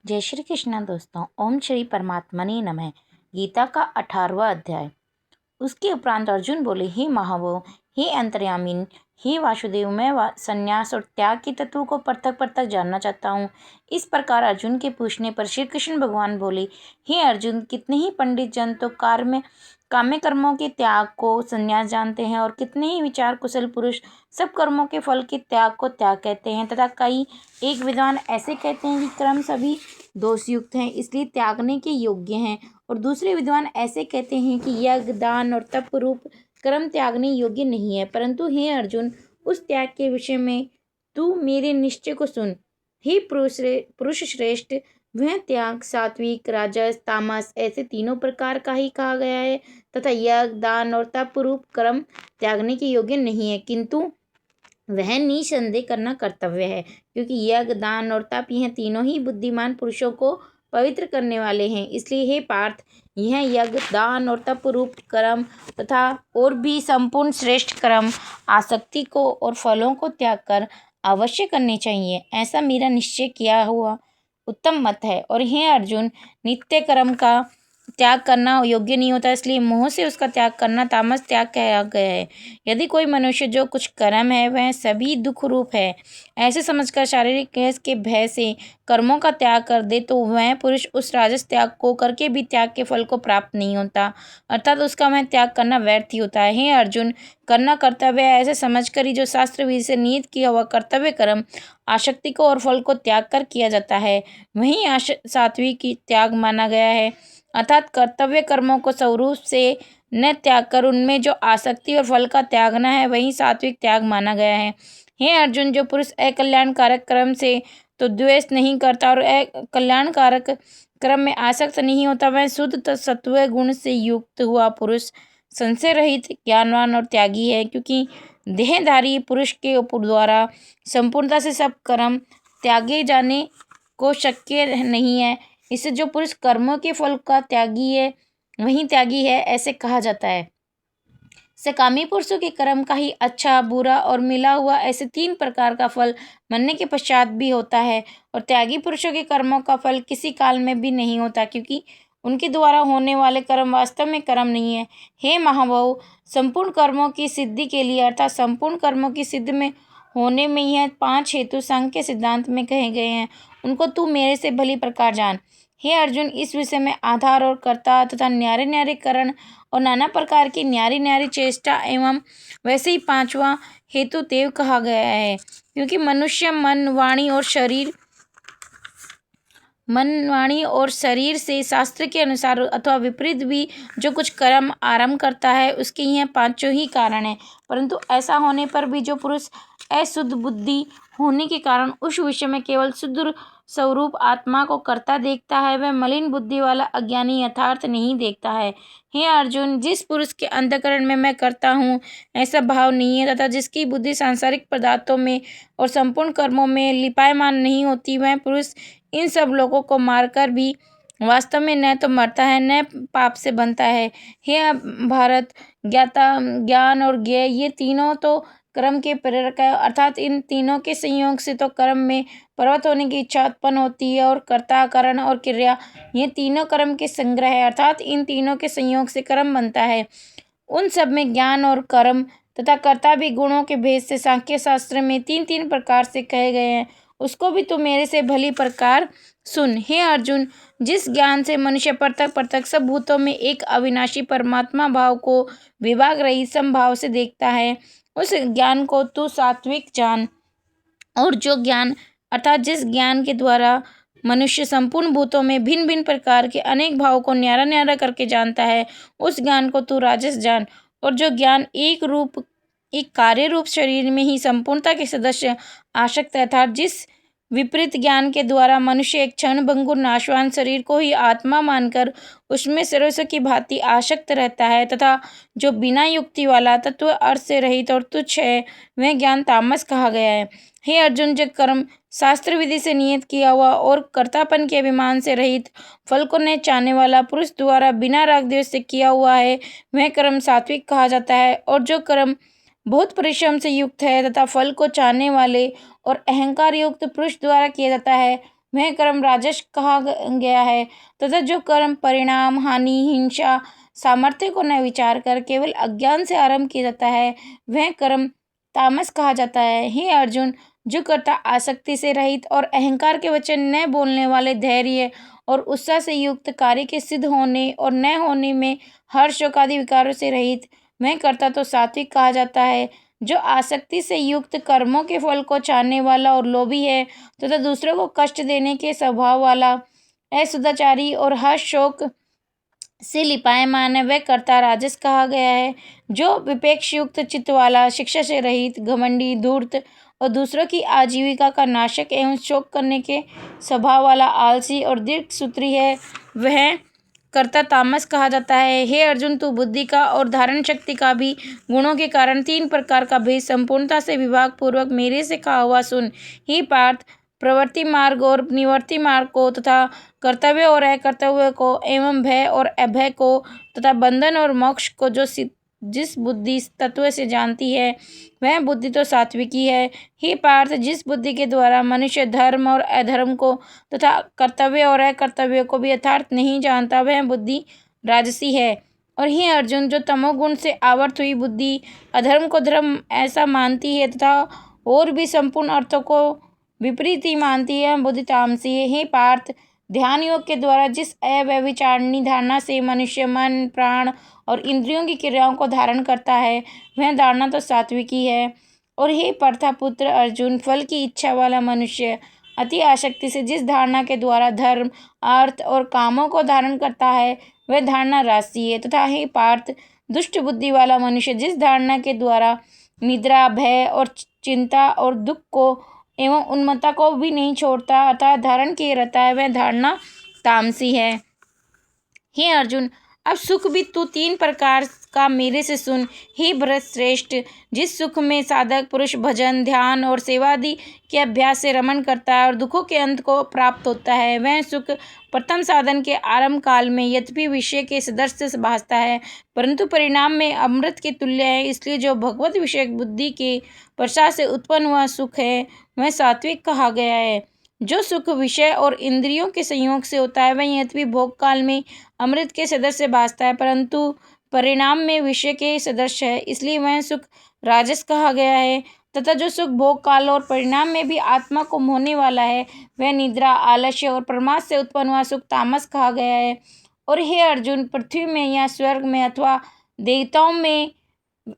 जय श्री कृष्ण दोस्तों। ओम श्री परमात्मने नमः। गीता का 18वां अध्याय। उसके उपरांत अर्जुन बोले, हे महाबाहो, हे अंतर्यामिन, हे वासुदेव, मैं संन्यास और त्याग के तत्व को पृथक पृथक जानना चाहता हूँ। इस प्रकार अर्जुन के पूछने पर श्री कृष्ण भगवान बोले, हे अर्जुन, कितने ही पंडित जन तो काम्य कर्मों के त्याग को संन्यास जानते हैं और कितने ही विचार कुशल पुरुष सब कर्मों के फल के त्याग को त्याग कहते हैं, तथा कई एक विद्वान ऐसे कहते हैं कि कर्म सभी दोषयुक्त हैं, इसलिए त्यागने के योग्य हैं, और दूसरे विद्वान ऐसे कहते हैं कि यज्ञ, दान और तप रूप कर्म त्यागने योग्य नहीं है। परंतु हे अर्जुन, उस त्याग के विषय में तू मेरे निश्चय को सुन। हे पुरुष श्रेष्ठ, वह त्याग सात्विक, राजस, तामस ऐसे तीनों प्रकार का ही कहा गया है, तथा यज्ञ, दान और तप रूप कर्म त्यागने के योग्य नहीं है, किंतु वह निसंदेह करना कर्तव्य है, क्योंकि यज्ञ, दान और तप यह तीनों ही बुद्धिमान पुरुषों को पवित्र करने वाले हैं। इसलिए हे पार्थ, यह यज्ञ, दान और तप रूप कर्म तथा और भी संपूर्ण श्रेष्ठ कर्म आसक्ति को और फलों को त्याग कर अवश्य करने चाहिए। ऐसा मेरा निश्चय किया हुआ उत्तम मत है। और हे अर्जुन, नित्य कर्म का त्याग करना योग्य नहीं होता, इसलिए मोह से उसका त्याग करना तामस त्याग कहा गया है। यदि कोई मनुष्य जो कुछ कर्म है वह सभी दुख रूप है, ऐसे समझकर शारीरिक क्लेश के भय से कर्मों का त्याग कर दे, तो वह पुरुष उस राजस त्याग को करके भी त्याग के फल को प्राप्त नहीं होता, अर्थात उसका वह त्याग करना व्यर्थ ही होता है। हे अर्जुन, करना कर्तव्य है ऐसे समझकर ही जो शास्त्र विधि से नियत किया हुआ कर्तव्य कर्म आसक्ति को और फल को त्याग कर किया जाता है, वही सात्विक त्याग माना गया है। अर्थात कर्तव्य कर्मों को स्वरूप से न त्याग कर उनमें जो आसक्ति और फल का त्यागना है, वही सात्विक त्याग माना गया है। हे अर्जुन, जो पुरुष अकल्याणकारक कर्म से तो द्वेष नहीं करता और कल्याणकारक कर्म में आसक्त नहीं होता, वह शुद्ध सत्व गुण से युक्त हुआ पुरुष संशय रहित, ज्ञानवान और त्यागी है। क्योंकि देहधारी पुरुष के द्वारा संपूर्णता से सब कर्म त्यागे जाने को शक्य नहीं है, इससे जो पुरुष कर्मों के फल का त्यागी है वही त्यागी है ऐसे कहा जाता है। सकामी पुरुषों के कर्म का ही अच्छा, बुरा और मिला हुआ ऐसे 3 प्रकार का फल मरने के पश्चात भी होता है, और त्यागी पुरुषों के कर्मों का फल किसी काल में भी नहीं होता, क्योंकि उनके द्वारा होने वाले कर्म वास्तव में कर्म नहीं है। हे महाबाहो, संपूर्ण कर्मों की सिद्धि के लिए अर्थात संपूर्ण कर्मों की सिद्धि में होने में यह 5 हेतु सांख्य सिद्धांत में कहे गए हैं, उनको तू मेरे से भली प्रकार जान। हे अर्जुन, इस विषय में आधार और कर्ता तथा न्यारे न्यारे करण और नाना प्रकार की न्यारी न्यारी चेष्टा एवं वैसे ही 5वां हेतु देव कहा गया है, क्योंकि मनुष्य मन, वाणी और शरीर से शास्त्र के अनुसार अथवा विपरीत भी जो कुछ कर्म आरंभ करता है, उसके यह 5 ही कारण है। परंतु ऐसा होने पर भी जो पुरुष अशुद्ध बुद्धि होने के कारण उस विषय में केवल शुद्ध स्वरूप आत्मा को करता देखता है, वह मलिन बुद्धि वाला अज्ञानी यथार्थ नहीं देखता है। हे अर्जुन, जिस पुरुष के अंतःकरण में मैं करता हूँ ऐसा भाव नहीं है, तथा जिसकी बुद्धि सांसारिक पदार्थों में और संपूर्ण कर्मों में लिपायमान नहीं होती, वह पुरुष इन सब लोगों को मारकर भी वास्तव में न तो मरता है न पाप से बनता है। हे भारत, ज्ञान और ज्ञेय ये तीनों तो कर्म के प्रेरक है, अर्थात इन तीनों के संयोग से तो कर्म में पर्वत होने की इच्छा उत्पन्न होती है, और कर्ता, कारण और क्रिया ये तीनों कर्म के संग्रह है, अर्थात इन तीनों के संयोग से कर्म बनता है। उन सब में ज्ञान और कर्म तथा कर्ता भी गुणों के भेद से सांख्य शास्त्र में 3-3 प्रकार से कहे गए हैं, उसको भी तू मेरे से भली प्रकार सुन। हे अर्जुन, जिस ज्ञान से मनुष्य पृथक पृथक सब भूतों में एक अविनाशी परमात्मा भाव को विभाग रहित समभाव से देखता है, उस ज्ञान को तू सात्विक जान। और जो ज्ञान अर्थात जिस ज्ञान के द्वारा मनुष्य संपूर्ण भूतों में भिन्न भिन्न प्रकार के अनेक भावों को न्यारा न्यारा करके जानता है, उस ज्ञान को तू राजस जान। और जो ज्ञान एक कार्य रूप शरीर में ही संपूर्णता के सदस्य आसक्त है, अर्थात जिस विपरीत ज्ञान के द्वारा मनुष्य एक क्षण भंगुर नाशवान शरीर को ही आत्मा मानकर उसमें सर्वस्व की भांति आसक्त रहता है, तथा जो बिना युक्ति वाला तत्व अर्थ से रहित और तुच्छ है, वह ज्ञान तामस कहा गया है। हे अर्जुन, जो कर्म शास्त्र विधि से नियत किया हुआ और कर्तापन के अभिमान से रहित फल को न चाहने वाला पुरुष द्वारा बिना राग द्वेष से किया हुआ है, वह कर्म सात्विक कहा जाता है। और जो कर्म बहुत परिश्रम से युक्त है तथा फल को चाहने वाले और अहंकार युक्त पुरुष द्वारा किया जाता है, वह कर्म राजस कहा गया है, तथा जो कर्म परिणाम, हानि, हिंसा, सामर्थ्य को न विचार कर केवल अज्ञान से आरंभ किया जाता है, वह कर्म तामस कहा जाता है। हे अर्जुन, जो कर्ता आसक्ति से रहित और अहंकार के वचन न बोलने वाले, धैर्य और उत्साह से युक्त, कार्य के सिद्ध होने और न होने में हर्ष शोक आदि विकारों से रहित, वह कर्ता तो सात्विक कहा जाता है। जो आसक्ति से युक्त, कर्मों के फल को चाहने वाला और लोभी है, तथा दूसरों को कष्ट देने के स्वभाव वाला, असदाचारी और हर्ष शोक से लिपायमान है, वह कर्ता राजस कहा गया है। जो विपेक्ष युक्त चित्त वाला, शिक्षा से रहित, घमंडी, धूर्त और दूसरों की आजीविका का नाशक एवं शोक करने के स्वभाव वाला, आलसी और दीर्घसूत्री है, वह कर्ता तामस कहा जाता है। हे अर्जुन, तू बुद्धि का और धारण शक्ति का भी गुणों के कारण 3 प्रकार का भेद संपूर्णता से विभाग पूर्वक मेरे से कहा हुआ सुन। हे पार्थ, प्रवृत्ति मार्ग और निवृत्ति मार्ग को, तथा कर्तव्य और अकर्तव्य को, एवं भय और अभय को, तथा बंधन और मोक्ष को जिस बुद्धि तत्व से जानती है, वह बुद्धि तो सात्विकी है। हे पार्थ, जिस बुद्धि के द्वारा मनुष्य धर्म और अधर्म को, तथा कर्तव्य और अकर्तव्य को भी यथार्थ नहीं जानता, वह बुद्धि राजसी है। और हे अर्जुन, जो तमोगुण से आवर्त हुई बुद्धि अधर्म को धर्म ऐसा मानती है, तथा और भी संपूर्ण अर्थों को विपरीत ही मानती है, बुद्धि तामसी है। हे पार्थ, ध्यान योग के द्वारा जिस अव्यभिचारिणी धारणा से मनुष्य मन, प्राण और इंद्रियों की क्रियाओं को धारण करता है, वह धारणा तो सात्विकी है। और हे पार्थपुत्र अर्जुन, फल की इच्छा वाला मनुष्य अति आसक्ति से जिस धारणा के द्वारा धर्म, अर्थ और कामों को धारण करता है, वह धारणा राजसी है। तथा हे पार्थ, दुष्ट बुद्धि वाला मनुष्य जिस धारणा के द्वारा निद्रा, भय और चिंता और दुख को एवं उन्मत्तता को भी नहीं छोड़ता अर्थात धारण किए रहता है, वह धारणा तामसी है। हे अर्जुन, अब सुख भी तू 3 प्रकार का मेरे से सुन। हे भरत श्रेष्ठ, जिस सुख में साधक पुरुष भजन, ध्यान और सेवादि के अभ्यास से रमण करता है और दुखों के अंत को प्राप्त होता है, वह सुख प्रथम साधन के आरंभ काल में यद्यपि विषय के सदृश से भासता है, परंतु परिणाम में अमृत के तुल्य है। इसलिए जो भगवत विषयक बुद्धि के प्रसाद से उत्पन्न हुआ सुख है, वह सात्विक कहा गया है। जो सुख विषय और इंद्रियों के संयोग से होता है, वह यद्यपि भोग काल में अमृत के सदृश से भासता है, परंतु परिणाम में विषय के सदृश है, इसलिए वह सुख राजस कहा गया है। तथा जो सुख भोग काल और परिणाम में भी आत्मा को मोहने वाला है, वह निद्रा, आलस्य और प्रमाद से उत्पन्न हुआ सुख तामस कहा गया है। और हे अर्जुन, पृथ्वी में या स्वर्ग में अथवा देवताओं में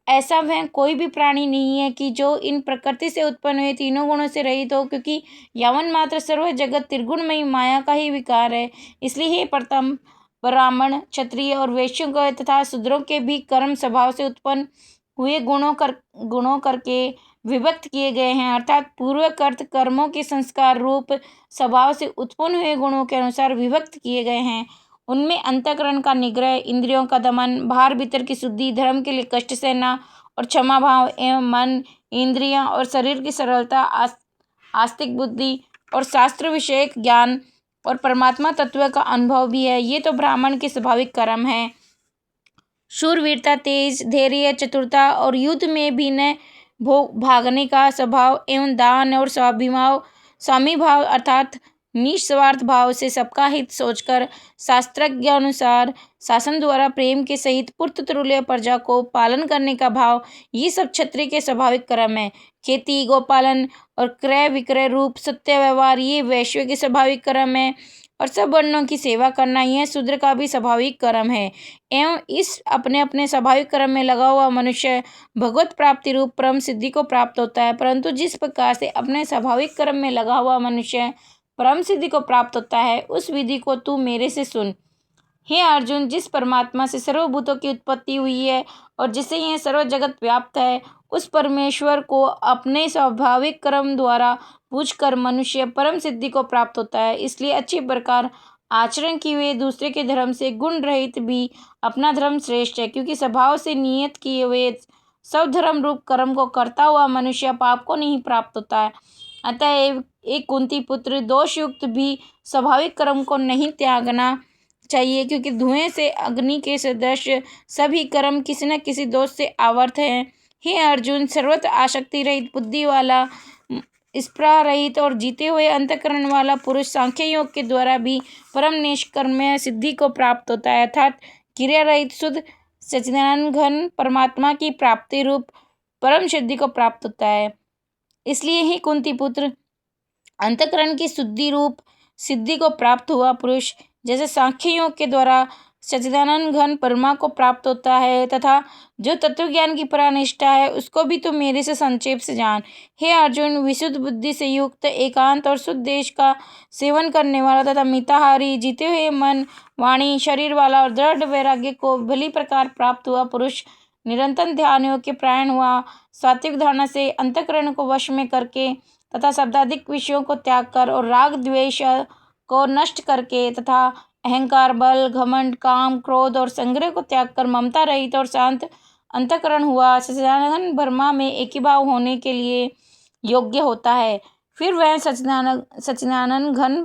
ऐसा वह कोई भी प्राणी नहीं है कि जो इन प्रकृति से उत्पन्न हुए तीनों गुणों से रहित हो, क्योंकि यावन मात्र सर्व जगत त्रिगुणमयी माया का ही विकार है। इसलिए हे प्रथम, ब्राह्मण, क्षत्रिय और वैश्यों को तथा शूद्रों के भी कर्म स्वभाव से उत्पन्न हुए गुणों करके विभक्त किए गए हैं, अर्थात पूर्वकृत कर्मों के संस्कार रूप स्वभाव से उत्पन्न हुए गुणों के अनुसार विभक्त किए गए हैं। उनमें अंतःकरण का निग्रह, इंद्रियों का दमन, बाहर भीतर की शुद्धि, धर्म के लिए कष्ट सहना और क्षमा भाव एवं मन, इंद्रियां और शरीर की सरलता, आस्तिक बुद्धि और शास्त्र विषयक ज्ञान और परमात्मा तत्व का अनुभव भी है। ये तो ब्राह्मण के स्वाभाविक कर्म है। शूरवीरता, तेज, धैर्य, चतुरता और युद्ध में भी न भागने का स्वभाव एवं दान और स्वामी भाव अर्थात निस्वार्थ भाव से सबका हित सोचकर शास्त्रज्ञ अनुसार शासन द्वारा प्रेम के सहित पुत्र तुल्य प्रजा को पालन करने का भाव, ये सब क्षत्रिय के स्वाभाविक कर्म है। खेती, गोपालन और क्रय विक्रय रूप सत्य व्यवहार, ये वैश्य के स्वाभाविक कर्म है। और सब वर्णों की सेवा करना, यह शूद्र का भी स्वाभाविक कर्म है। एवं इस अपने अपने स्वाभाविक कर्म में लगा हुआ मनुष्य भगवत प्राप्ति रूप परम सिद्धि को प्राप्त होता है। परंतु जिस प्रकार से अपने स्वाभाविक कर्म में लगा हुआ मनुष्य परम सिद्धि को प्राप्त होता है, उस विधि को तू मेरे से सुन। हे अर्जुन, जिस परमात्मा से सर्वभूतों की उत्पत्ति हुई है और जिससे यह सर्व जगत व्याप्त है, उस परमेश्वर को अपने स्वाभाविक कर्म द्वारा पूजकर मनुष्य परम सिद्धि को प्राप्त होता है। इसलिए अच्छी प्रकार आचरण किए हुए दूसरे के धर्म से गुण रहित भी अपना धर्म श्रेष्ठ है, क्योंकि स्वभाव से नियत किए हुए सब धर्म रूप कर्म को करता हुआ मनुष्य पाप को नहीं प्राप्त होता है। अतएव एक कुंती पुत्र, दोषयुक्त भी स्वाभाविक कर्म को नहीं त्यागना चाहिए, क्योंकि धुएं से अग्नि के सदृश सभी कर्म किसी न किसी दोष से आवर्त हैं। हे अर्जुन, सर्वत्र आसक्ति रहित बुद्धि वाला स्पृहा रहित और जीते हुए अंतःकरण वाला पुरुष सांख्य योग के द्वारा भी परम निष्कर्म्य सिद्धि को प्राप्त होता है, अर्थात क्रिया रहित शुद्ध सच्चिदानंद घन परमात्मा की प्राप्ति रूप परम सिद्धि को प्राप्त होता है। इसलिए ही कुंती पुत्र अंतःकरण की शुद्धि रूप सिद्धि को प्राप्त हुआ पुरुष जैसे सांख्य योग के द्वारा सच्चिदानंद घन परमा को प्राप्त होता है, तथा जो तत्वज्ञान की परानिष्ठा है उसको भी तू मेरे से संक्षेप से जान। हे अर्जुन, विशुद्ध बुद्धि से युक्त, एकांत और शुद्ध देश का सेवन करने वाला तथा मिताहारी, जीते हुए मन वाणी शरीर वाला और दृढ़ वैराग्य को भली प्रकार प्राप्त हुआ पुरुष निरंतर ध्यान योग के प्रायण हुआ, सात्विक धारणा से अंतःकरण को वश में करके तथा शब्दाधिक विषयों को त्याग कर और राग द्वेष को नष्ट करके तथा अहंकार बल घमंड काम क्रोध और संग्रह को त्याग कर ममता रहित और शांत अंतःकरण हुआ सच्चिदानंद ब्रह्मा में एकीभाव होने के लिए योग्य होता है। फिर वह सच्चिदानंद घन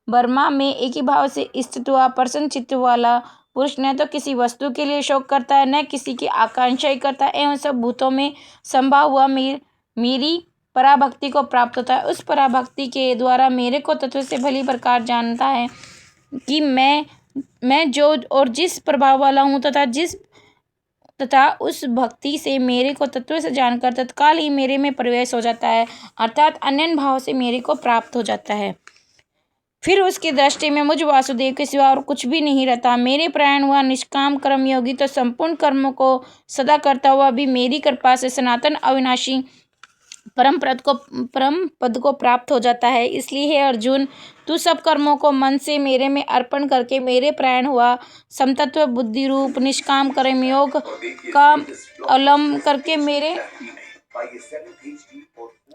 ब्रह्मा में एकीभाव से स्थित हुआ प्रसन्न चित्त वाला पुरुष न तो किसी वस्तु के लिए शोक करता है, न किसी की आकांक्षा ही करता है, एवं सब भूतों में संभा हुआ मेरी पराभक्ति को प्राप्त होता है। उस पराभक्ति के द्वारा मेरे को तत्व से भली प्रकार जानता है कि मैं जो और जिस प्रभाव वाला हूँ तथा उस भक्ति से मेरे को तत्व से जानकर तत्काल ही मेरे में प्रवेश हो जाता है, अर्थात अनन्य भाव से मेरे को प्राप्त हो जाता है। फिर उसकी दृष्टि में मुझ वासुदेव के सिवा और कुछ भी नहीं रहता। मेरे प्राण हुआ निष्काम कर्मयोगी तो संपूर्ण कर्मों को सदा करता हुआ भी मेरी कृपा से सनातन अविनाशी परम पद को प्राप्त हो जाता है। इसलिए हे अर्जुन, तू सब कर्मों को मन से मेरे में अर्पण करके मेरे प्राण हुआ समतत्व बुद्धि रूप निष्काम कर्मयोग का अवलंबन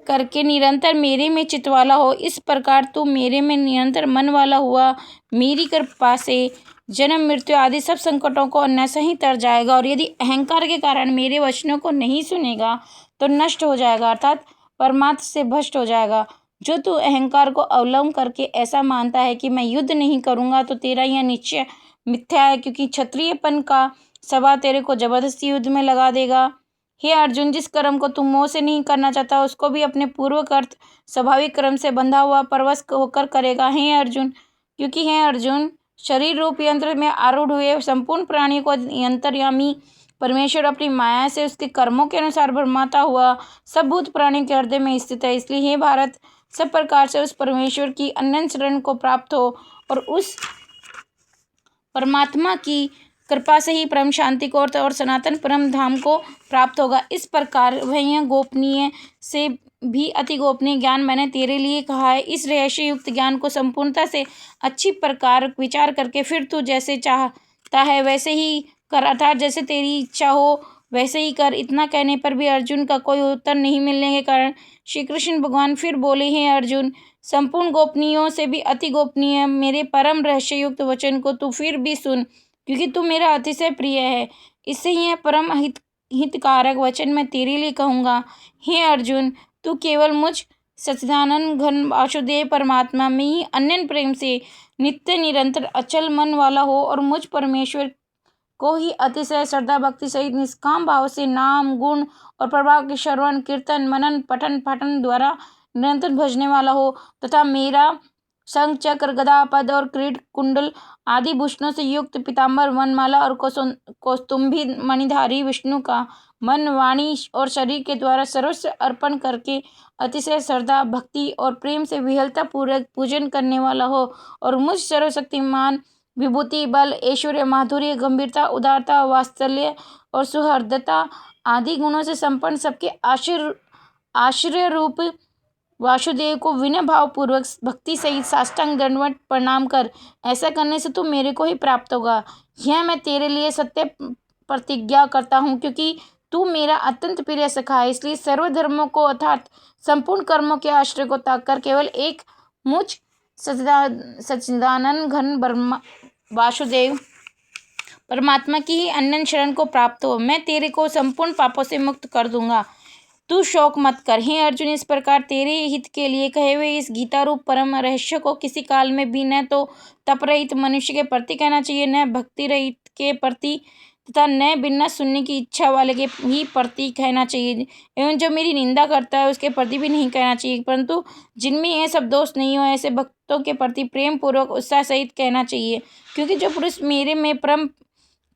करके निरंतर मेरे में चित्त वाला हो। इस प्रकार तू मेरे में निरंतर मन वाला हुआ मेरी कृपा से जन्म मृत्यु आदि सब संकटों को अन्यथा ही तर जाएगा, और यदि अहंकार के कारण मेरे वचनों को नहीं सुनेगा तो नष्ट हो जाएगा, अर्थात परमार्थ से भ्रष्ट हो जाएगा। जो तू अहंकार को अवलंबन करके ऐसा मानता है कि मैं युद्ध नहीं करूंगा, तो तेरा यह निश्चय मिथ्या है, क्योंकि क्षत्रियपन का स्वभाव तेरे को जबरदस्ती युद्ध में लगा देगा। हे अर्जुन, जिस कर्म को तू मोह से नहीं करना चाहता उसको भी अपने पूर्वकृत स्वाभाविक कर्म से बंधा हुआ परवश होकर करेगा। हे अर्जुन, शरीर रूप यंत्र में आरूढ़ हुए संपूर्ण प्राणी को अंतर्यामी परमेश्वर अपनी माया से उसके कर्मों के अनुसार भरमाता हुआ सब भूत प्राणी के हृदय में स्थित है। इसलिए हे भारत, सब प्रकार से उस परमेश्वर की अनन्य शरण को प्राप्त हो और उस परमात्मा की कृपा से ही परम शांति को और सनातन परम धाम को प्राप्त होगा। इस प्रकार वह गोपनीय से भी अति गोपनीय ज्ञान मैंने तेरे लिए कहा है। इस रहस्य युक्त ज्ञान को संपूर्णता से अच्छी प्रकार विचार करके फिर तू जैसे चाहता है वैसे ही कर, अर्थात जैसे तेरी इच्छा हो वैसे ही कर। इतना कहने पर भी अर्जुन का कोई उत्तर नहीं मिलने के कारण श्री कृष्ण भगवान फिर बोले, हैं अर्जुन, संपूर्ण गोपनीयों से भी अति गोपनीय मेरे परम रहस्य युक्त वचन को तू फिर भी सुन, क्योंकि तू मेरा अतिशय प्रिय है। इससे यह परम हितकारक वचन मैं तेरे लिए कहूँगा। हे अर्जुन, तू केवल मुझ सच्चिदानंद घन वासुदेव परमात्मा में ही अनन्य प्रेम से नित्य निरंतर अचल मन वाला हो और मुझ परमेश्वर को ही अतिशय श्रद्धा भक्ति सहित निष्काम भाव से नाम गुण और प्रभाव के श्रवण कीर्तन मनन पठन पाठन द्वारा निरंतर भजने वाला हो, तथा मेरा शंख चक्र गदा पद और क्रीट कुंडल आदि भूषणों से युक्त पीताम्बर वनमाला और कौस्तुंभी मणिधारी विष्णु का मन वाणी और शरीर के द्वारा सर्वस्व अर्पण करके अतिशय श्रद्धा भक्ति और प्रेम से विहलता पूर्वक पूजन करने वाला हो, और मुझ सर्वशक्तिमान विभूति बल ऐश्वर्य माधुर्य गंभीरता उदारता वात्सल्य और सुहृदता आदि गुणों से संपन्न सबके आश्रय रूप वासुदेव को विनय भाव पूर्वक भक्ति सहित साष्टांग दंडवत प्रणाम कर। ऐसा करने से तू मेरे को ही प्राप्त होगा। यह मैं तेरे लिए सत्य प्रतिज्ञा करता हूँ, क्योंकि तू मेरा अत्यंत प्रिय सखा है। इसलिए सर्वधर्मों को अर्थात संपूर्ण कर्मों के आश्रय को त्याग कर केवल एक मुझ सच्चिदानंद घन ब्रह्मा वासुदेव परमात्मा की ही अनन्य शरण को प्राप्त हो। मैं तेरे को संपूर्ण पापों से मुक्त कर दूंगा, तू शोक मत कर। हे अर्जुन, इस प्रकार तेरे हित के लिए कहे हुए इस गीता रूप परम रहस्य को किसी काल में भी न तो तप रहित मनुष्य के प्रति कहना चाहिए, न भक्ति रहित के प्रति तथा न बिना सुनने की इच्छा वाले के ही प्रति कहना चाहिए, एवं जो मेरी निंदा करता है उसके प्रति भी नहीं कहना चाहिए, परंतु जिनमें ये सब दोष नहीं हो ऐसे भक्तों के प्रति प्रेम पूर्वक उत्साह सहित कहना चाहिए। क्योंकि जो पुरुष मेरे में परम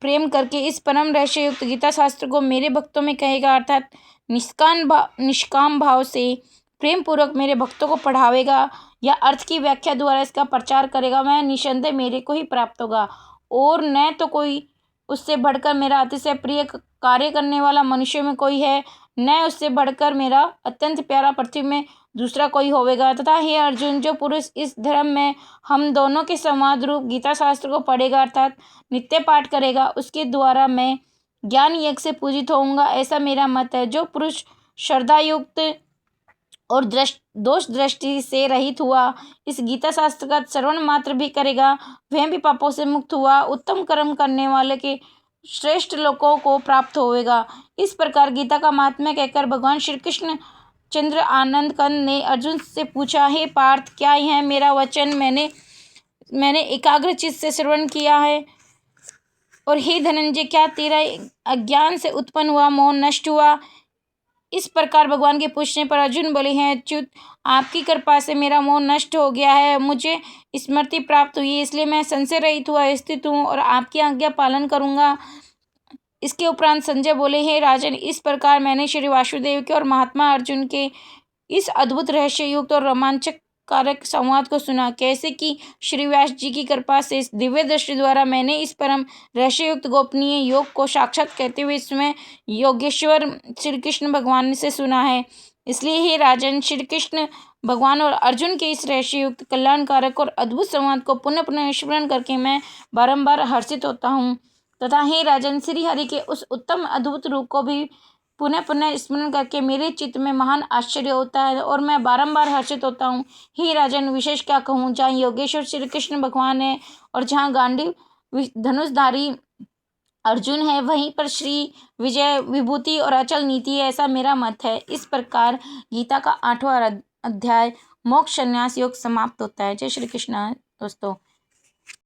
प्रेम करके इस परम रहस्य युक्त गीता शास्त्र को मेरे भक्तों में कहेगा, अर्थात निष्काम भाव से प्रेम पूर्वक मेरे भक्तों को पढ़ावेगा या अर्थ की व्याख्या द्वारा इसका प्रचार करेगा, वह निसंदेह मेरे को ही प्राप्त होगा। और न तो कोई उससे बढ़कर मेरा अतिशय प्रिय कार्य करने वाला मनुष्य में कोई है, न उससे बढ़कर मेरा अत्यंत प्यारा पृथ्वी में दूसरा कोई होवेगा। तथा हे अर्जुन, जो पुरुष इस धर्म में हम दोनों के संवाद रूप गीता शास्त्र को पढ़ेगा अर्थात नित्य पाठ करेगा, उसके द्वारा मैं ज्ञान यज्ञ से पूजित होऊंगा, ऐसा मेरा मत है। जो पुरुष श्रद्धायुक्त और दोष दृष्टि से रहित हुआ इस गीता शास्त्र का श्रवण मात्र भी करेगा, वह भी पापों से मुक्त हुआ उत्तम कर्म करने वाले के श्रेष्ठ लोकों को प्राप्त होवेगा। इस प्रकार गीता का महात्म्य कहकर भगवान श्री कृष्ण चंद्र आनंद कंद ने अर्जुन से पूछा, हे पार्थ, क्या यह मेरा वचन मैंने एकाग्र चित्त से श्रवण किया है? और हे धनंजय, क्या तेरा अज्ञान से उत्पन्न हुआ मोह नष्ट हुआ? इस प्रकार भगवान के पूछने पर अर्जुन बोले, हैं अच्युत, आपकी कृपा से मेरा मोह नष्ट हो गया है, मुझे स्मृति प्राप्त हुई है, इसलिए मैं संशय रहित हुआ स्थित हूँ और आपकी आज्ञा पालन करूँगा। इसके उपरांत संजय बोले, हे राजन, इस प्रकार मैंने श्री वासुदेव के और महात्मा अर्जुन के इस अद्भुत रहस्य युक्त और रोमांचक कारक संवाद को सुना, कैसे कि श्री व्यास जी की कृपा से इस दिव्य दृष्टि द्वारा मैंने इस परम रहस्ययुक्त गोपनीय योग को साक्षात कहते हुए इसमें योगेश्वर श्री कृष्ण भगवान से सुना है। इसलिए हे राजन, श्री कृष्ण भगवान और अर्जुन के इस रहस्ययुक्त कल्याणकारक और अद्भुत संवाद को पुनः पुनः स्मरण करके मैं बारंबार हर्षित होता हूँ। तथा हे राजन, श्री हरि के उस उत्तम अद्भुत रूप को भी पुनः पुनः स्मरण करके मेरे चित्त में महान आश्चर्य होता है और मैं बारंबार हर्षित होता हूँ। हे राजन, विशेष क्या कहूँ, जहाँ योगेश्वर श्री कृष्ण भगवान है और जहाँ गांडीव धनुषधारी अर्जुन है, वहीं पर श्री विजय विभूति और अचल नीति है, ऐसा मेरा मत है। इस प्रकार गीता का 8वां अध्याय मोक्ष संन्यास योग समाप्त होता है। जय श्री कृष्ण दोस्तों।